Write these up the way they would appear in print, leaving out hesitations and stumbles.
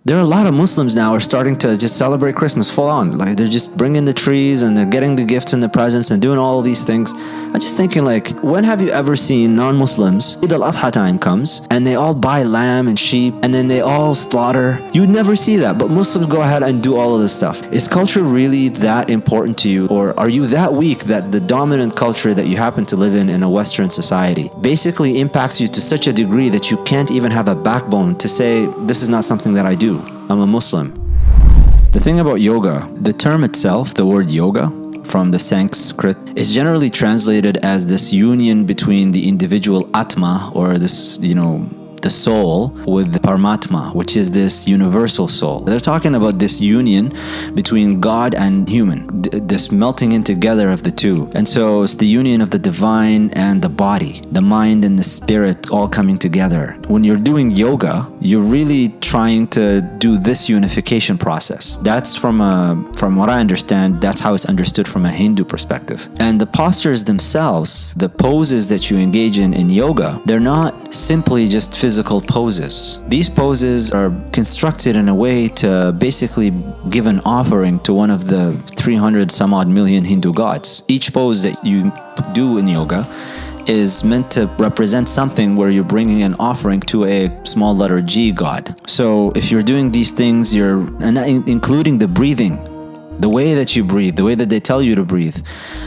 There are a lot of Muslims now are starting to just celebrate Christmas full on. Like they're just bringing the trees and they're getting the gifts and the presents and doing all of these things. I'm just thinking like, when have you ever seen non-Muslims, Eid al-Adha time comes and they all buy lamb and sheep and then they all slaughter? You'd never see that, but Muslims go ahead and do all of this stuff. Is culture really that important to you, or are you that weak that the dominant culture that you happen to live in a Western society basically impacts you to such a degree that you can't even have a backbone to say, this is not something that I do. I'm a Muslim. The thing about yoga, the term itself, the word yoga, from the Sanskrit, is generally translated as this union between the individual Atma, or this, the soul, with the Paramatma, which is this universal soul. They're talking about this union between God and human, this melting in together of the two. And so it's the union of the divine and the body, the mind and the spirit all coming together. When you're doing yoga, you're really trying to do this unification process. That's from what I understand, that's how it's understood from a Hindu perspective. And the postures themselves, the poses that you engage in yoga, they're not simply just physical poses. These poses are constructed in a way to basically give an offering to one of the 300 some odd million Hindu gods. Each pose that you do in yoga is meant to represent something where you're bringing an offering to a small letter G god. So if you're doing these things, including the breathing, the way that you breathe, the way that they tell you to breathe,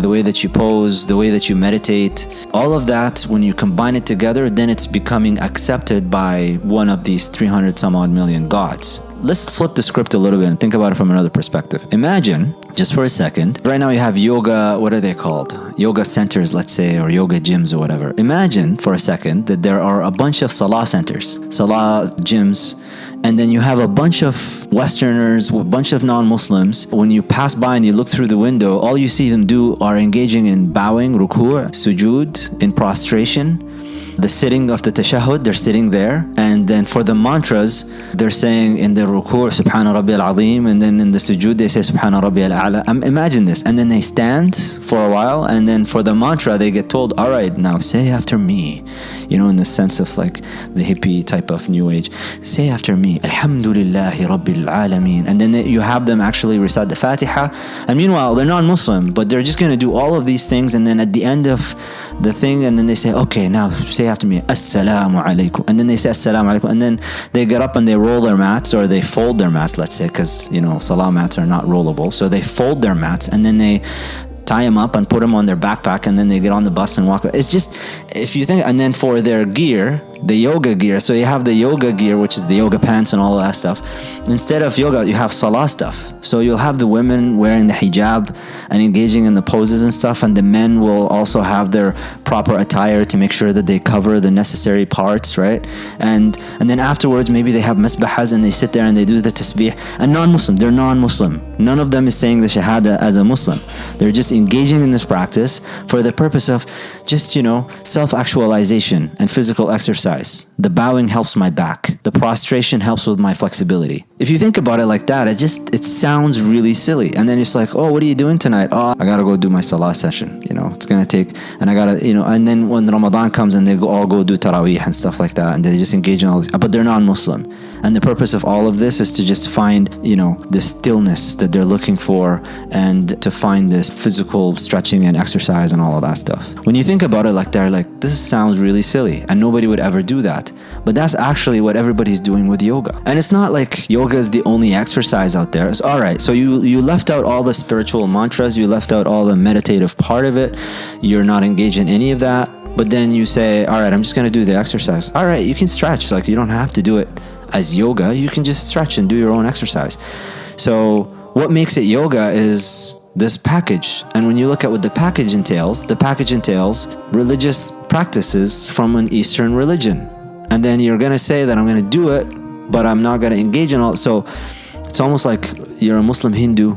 the way that you pose, the way that you meditate, all of that, when you combine it together, then it's becoming accepted by one of these 300 some odd million gods. Let's flip the script a little bit and think about it from another perspective. Imagine, just for a second, right now you have yoga, what are they called? Yoga centers, let's say, or yoga gyms or whatever. Imagine for a second that there are a bunch of Salah centers, Salah gyms, and then you have a bunch of Westerners, a bunch of non-Muslims. When you pass by and you look through the window, all you see them do are engaging in bowing, ruku', sujood, in prostration. The sitting of the tashahhud, they're sitting there. And then for the mantras, they're saying in the ruku' Subhana Rabbi al-Azim, and then in the sujood they say Subhana Rabbi al-A'la. Imagine this. And then they stand for a while, and then for the mantra they get told, all right, now say after me. In the sense of like the hippie type of new age. Say after me, Alhamdulillahi Rabbil Alameen. And then you have them actually recite the Fatiha. And meanwhile, they're non-Muslim, but they're just going to do all of these things. And then at the end of the thing, and then they say, okay, now say after me, Assalamu alaikum. And then they say Assalamu alaikum. And then they get up and they roll their mats, or they fold their mats, let's say, because, Salah mats are not rollable. So they fold their mats, and then they tie them up and put them on their backpack, and then they get on the bus and walk. It's just, if you think, and then for their gear, the yoga gear, so you have the yoga gear, which is the yoga pants and all of that stuff. Instead of yoga, you have salah stuff. So you'll have the women wearing the hijab and engaging in the poses and stuff, and the men will also have their proper attire to make sure that they cover the necessary parts, right? And then afterwards, maybe they have masbahas and they sit there and they do the tasbih. And non-Muslim, they're non-Muslim. None of them is saying the shahada as a Muslim. They're just engaging in this practice for the purpose of just, self-actualization and physical exercise. The bowing helps my back. The prostration helps with my flexibility. If you think about it like that, it sounds really silly. And then it's like, oh, what are you doing tonight? Oh, I gotta go do my salah session. It's gonna take, and I gotta, and then when Ramadan comes and they all go do Taraweeh and stuff like that, and they just engage in all this, but they're non-Muslim. And the purpose of all of this is to just find, the stillness that they're looking for, and to find this physical stretching and exercise and all of that stuff. When you think about it like that, like, this sounds really silly and nobody would ever do that. But that's actually what everybody's doing with yoga. And it's not like yoga is the only exercise out there. It's all right. So you left out all the spiritual mantras, you left out all the meditative part of it. You're not engaged in any of that. But then you say, all right, I'm just going to do the exercise. All right, you can stretch. Like, you don't have to do it as yoga. You can just stretch and do your own exercise. So what makes it yoga is this package. And when you look at what the package entails religious practices from an Eastern religion. And then you're going to say that I'm going to do it, but I'm not going to engage in all. So it's almost like you're a Muslim Hindu,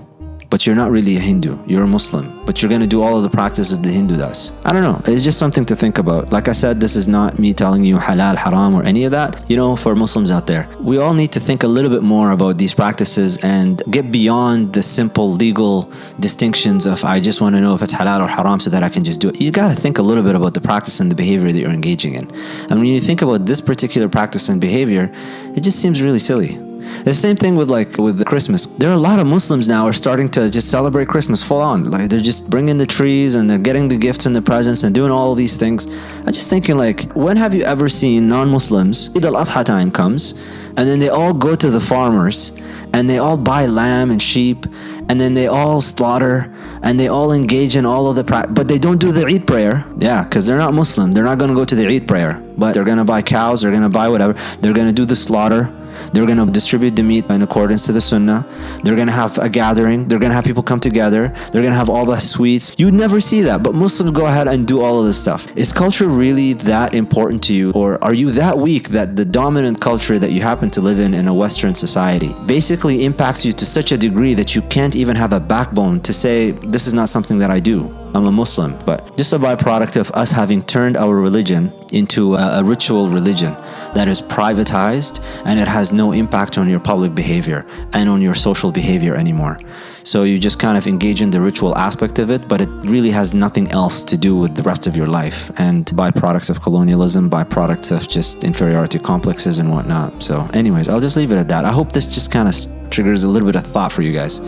but you're not really a Hindu. You're a Muslim, but you're going to do all of the practices the Hindu does. I don't know. It's just something to think about. Like I said, this is not me telling you halal, haram, or any of that. For Muslims out there, we all need to think a little bit more about these practices and get beyond the simple legal distinctions of, I just want to know if it's halal or haram so that I can just do it. You got to think a little bit about the practice and the behavior that you're engaging in. And when you think about this particular practice and behavior, it just seems really silly. The same thing with the Christmas. There are a lot of Muslims now are starting to just celebrate Christmas full on. Like they're just bringing the trees and they're getting the gifts and the presents and doing all these things. I'm just thinking like, when have you ever seen non-Muslims, Eid al-Adha time comes, and then they all go to the farmers and they all buy lamb and sheep, and then they all slaughter and they all engage in all of the but they don't do the Eid prayer. Yeah, because they're not Muslim. They're not going to go to the Eid prayer, but they're going to buy cows, they're going to buy whatever, they're going to do the slaughter, they're going to distribute the meat in accordance to the sunnah, they're going to have a gathering, they're going to have people come together, they're going to have all the sweets. You'd never see that, but Muslims go ahead and do all of this stuff. Is culture really that important to you, or are you that weak that the dominant culture that you happen to live in a Western society basically impacts you to such a degree that you can't even have a backbone to say, this is not something that I do, I'm a Muslim? But just a byproduct of us having turned our religion into a ritual religion that is privatized, and it has no impact on your public behavior and on your social behavior anymore. So you just kind of engage in the ritual aspect of it, but it really has nothing else to do with the rest of your life, and byproducts of colonialism, byproducts of just inferiority complexes and whatnot. So anyways, I'll just leave it at that. I hope this just kind of triggers a little bit of thought for you guys.